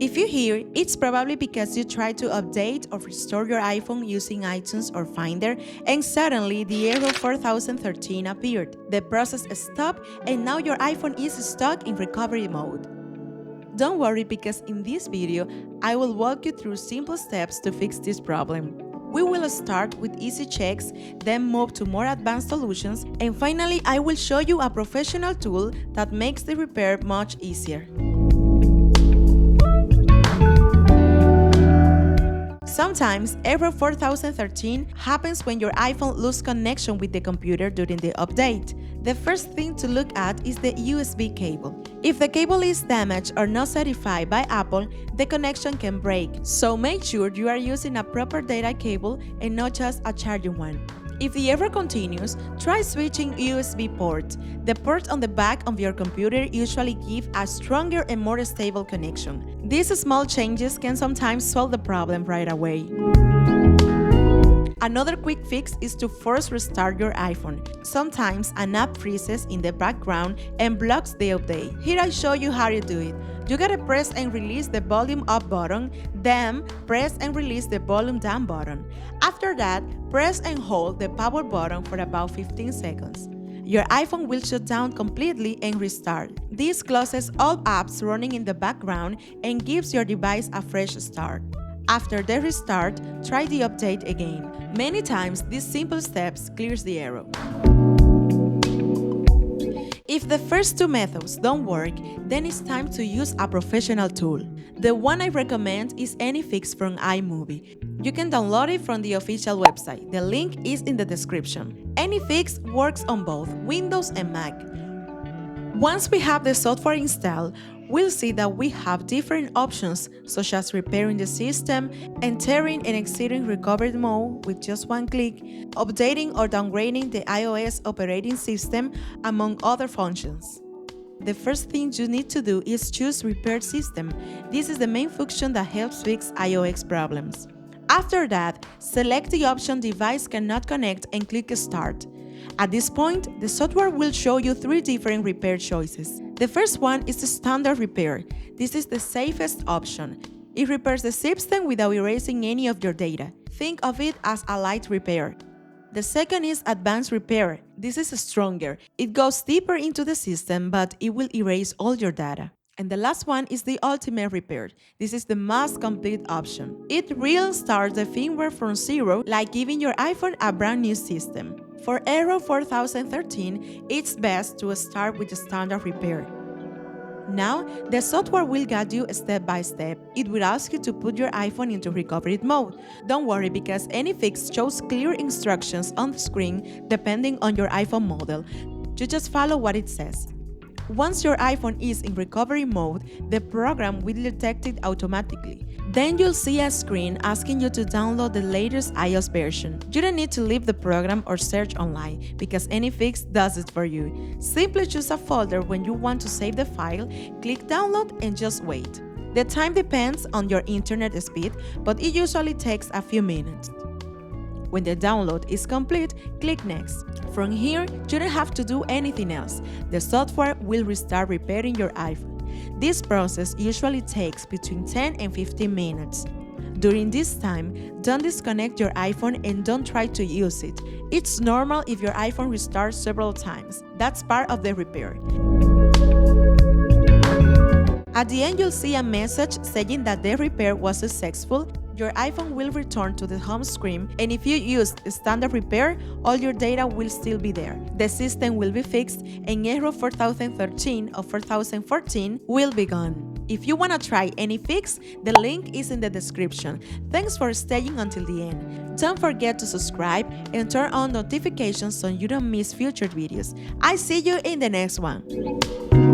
If you hear, it's probably because you tried to update or restore your iPhone using iTunes or Finder, and suddenly the error 4013 appeared. The process stopped, and now your iPhone is stuck in recovery mode. Don't worry, because in this video, I will walk you through simple steps to fix this problem. We will start with easy checks, then move to more advanced solutions, and finally I will show you a professional tool that makes the repair much easier. Sometimes, error 4013 happens when your iPhone loses connection with the computer during the update. The first thing to look at is the USB cable. If the cable is damaged or not certified by Apple, the connection can break, so make sure you are using a proper data cable and not just a charging one. If the error continues, try switching USB port. The port on the back of your computer usually gives a stronger and more stable connection. These small changes can sometimes solve the problem right away. Another quick fix is to force restart your iPhone. Sometimes an app freezes in the background and blocks the update. Here I show you how to do it. You gotta press and release the volume up button, then press and release the volume down button. After that, press and hold the power button for about 15 seconds. Your iPhone will shut down completely and restart. This closes all apps running in the background and gives your device a fresh start. After the restart, try the update again. Many times, these simple steps clears the error. If the first two methods don't work, then it's time to use a professional tool. The one I recommend is AnyFix from iMobie. You can download it from the official website. The link is in the description. AnyFix works on both Windows and Mac. Once we have the software installed, we'll see that we have different options, such as repairing the system, entering and exiting recovery mode with just one click, updating or downgrading the iOS operating system, among other functions. The first thing you need to do is choose Repair System. This is the main function that helps fix iOS problems. After that, select the option Device cannot connect and click Start. At this point, the software will show you three different repair choices. The first one is the standard repair. This is the safest option. It repairs the system without erasing any of your data. Think of it as a light repair. The second is advanced repair. This is stronger. It goes deeper into the system, but it will erase all your data. And the last one is the ultimate repair. This is the most complete option. It restarts the firmware from zero, like giving your iPhone a brand new system. For error 4013, it's best to start with the standard repair. Now, the software will guide you step by step. It will ask you to put your iPhone into recovery mode. Don't worry, because AnyFix shows clear instructions on the screen depending on your iPhone model. You just follow what it says. Once your iPhone is in recovery mode, the program will detect it automatically. Then you'll see a screen asking you to download the latest iOS version. You don't need to leave the program or search online, because AnyFix does it for you. Simply choose a folder when you want to save the file, click download, and just wait. The time depends on your internet speed, but it usually takes a few minutes. When the download is complete, click Next. From here, you don't have to do anything else. The software will restart repairing your iPhone. This process usually takes between 10 and 15 minutes. During this time, don't disconnect your iPhone and don't try to use it. It's normal if your iPhone restarts several times. That's part of the repair. At the end, you'll see a message saying that the repair was successful. Your iPhone will return to the home screen, and if you use standard repair, all your data will still be there. The system will be fixed, and error 4013 or 4014 will be gone. If you want to try AnyFix, the link is in the description. Thanks for staying until the end. Don't forget to subscribe and turn on notifications so you don't miss future videos. I see you in the next one.